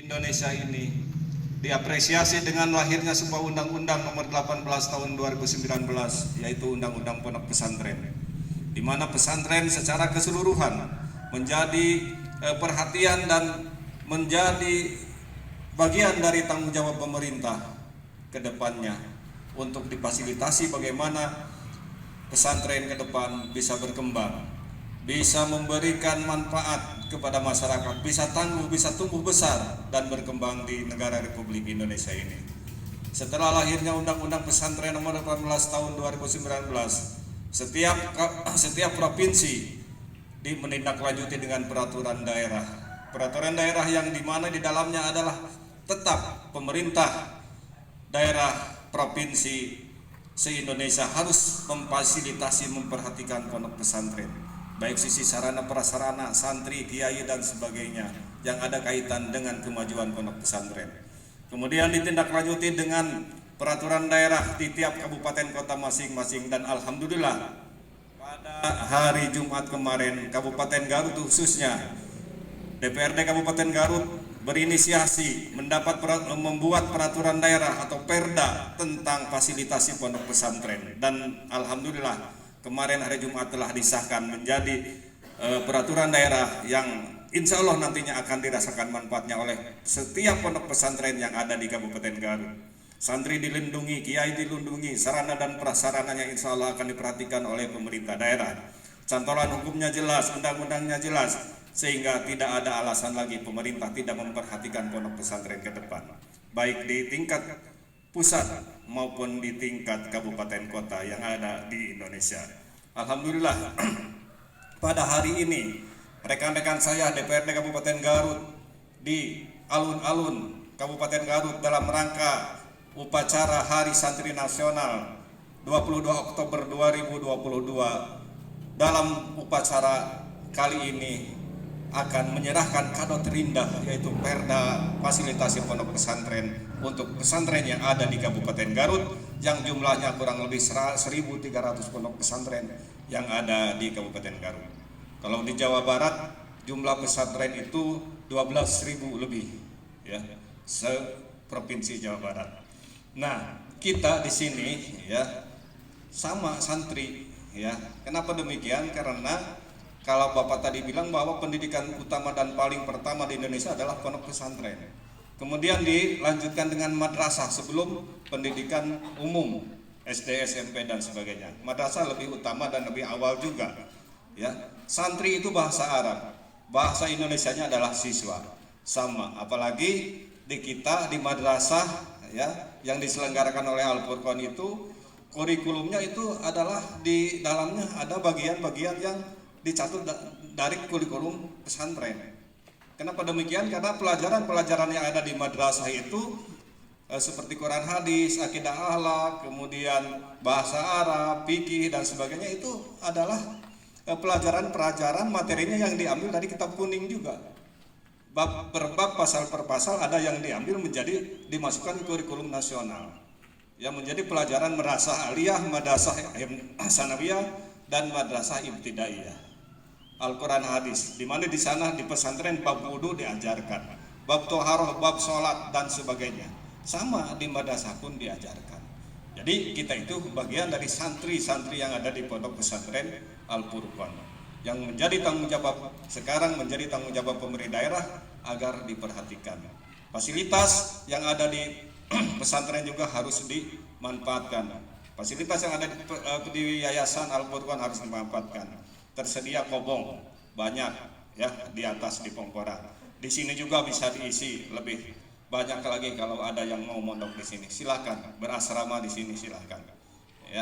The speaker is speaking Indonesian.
Indonesia ini diapresiasi dengan lahirnya sebuah undang-undang nomor 18 tahun 2019, yaitu Undang-Undang Pondok Pesantren, di mana pesantren secara keseluruhan menjadi perhatian dan menjadi bagian dari tanggung jawab pemerintah ke depannya untuk difasilitasi bagaimana pesantren ke depan bisa berkembang, bisa memberikan manfaat kepada masyarakat, bisa tangguh, bisa tumbuh besar dan berkembang di negara Republik Indonesia ini. Setelah lahirnya Undang-Undang Pesantren nomor 18 tahun 2019, setiap provinsi menindaklanjuti dengan peraturan daerah. Peraturan daerah yang dimana di dalamnya adalah tetap pemerintah daerah provinsi se-Indonesia harus memfasilitasi, memperhatikan pondok pesantren, baik sisi sarana prasarana, santri, kiai dan sebagainya yang ada kaitan dengan kemajuan pondok pesantren. Kemudian ditindaklanjuti dengan peraturan daerah di tiap kabupaten kota masing-masing, dan alhamdulillah pada hari Jumat kemarin Kabupaten Garut khususnya DPRD Kabupaten Garut berinisiasi membuat peraturan daerah atau Perda tentang fasilitasi pondok pesantren, dan alhamdulillah kemarin hari Jumat telah disahkan menjadi peraturan daerah yang insya Allah nantinya akan dirasakan manfaatnya oleh setiap pondok pesantren yang ada di Kabupaten Garut. Santri dilindungi, kiai dilindungi, sarana dan prasarananya insya Allah akan diperhatikan oleh pemerintah daerah. Cantolan hukumnya jelas, undang-undangnya jelas, sehingga tidak ada alasan lagi pemerintah tidak memperhatikan pondok pesantren ke depan, baik di tingkat pusat maupun di tingkat kabupaten kota yang ada di Indonesia. Alhamdulillah pada hari ini rekan-rekan saya DPRD Kabupaten Garut di alun-alun Kabupaten Garut dalam rangka upacara Hari Santri Nasional 22 Oktober 2022, dalam upacara kali ini akan menyerahkan kado terindah, yaitu Perda fasilitasi pondok pesantren untuk pesantren yang ada di Kabupaten Garut yang jumlahnya kurang lebih 1.300 pondok pesantren yang ada di Kabupaten Garut. Kalau di Jawa Barat jumlah pesantren itu 12.000 lebih, ya, se-provinsi Jawa Barat. Nah, kita di sini ya sama santri, ya. Kenapa demikian? Karena kalau Bapak tadi bilang bahwa pendidikan utama dan paling pertama di Indonesia adalah pondok pesantren. Kemudian dilanjutkan dengan madrasah sebelum pendidikan umum, SD, SMP dan sebagainya. Madrasah lebih utama dan lebih awal juga. Ya, santri itu bahasa Arab, bahasa Indonesianya adalah siswa. Sama, apalagi di kita di madrasah ya yang diselenggarakan oleh Al-Furqan itu kurikulumnya itu adalah di dalamnya ada bagian-bagian yang dicatut dari kurikulum pesantren. Kenapa demikian? Karena pelajaran-pelajaran yang ada di madrasah itu seperti Quran hadis, akidah akhlak, kemudian bahasa Arab, fikih dan sebagainya itu adalah pelajaran-pelajaran materinya yang diambil dari kitab kuning juga. Bab per bab, pasal per pasal ada yang diambil menjadi dimasukkan ke kurikulum nasional. Yang menjadi pelajaran madrasah aliyah, madrasah sanawiyah dan madrasah ibtidaiyah. Al-Quran hadis, di mana di sana di pesantren bab wudu diajarkan, bab toharoh, bab sholat dan sebagainya. Sama di madrasah pun diajarkan. Jadi kita itu bagian dari santri-santri yang ada di pondok pesantren Al-Furqan, yang menjadi tanggung jawab sekarang menjadi tanggung jawab pemerintah daerah agar diperhatikan. Fasilitas yang ada di pesantren juga harus dimanfaatkan. Fasilitas yang ada di Yayasan Al-Furqan harus dimanfaatkan. Tersedia kobong banyak ya di atas di Pongpora. Di sini juga bisa diisi lebih banyak lagi kalau ada yang mau mondok di sini. Silakan berasrama di sini, silakan.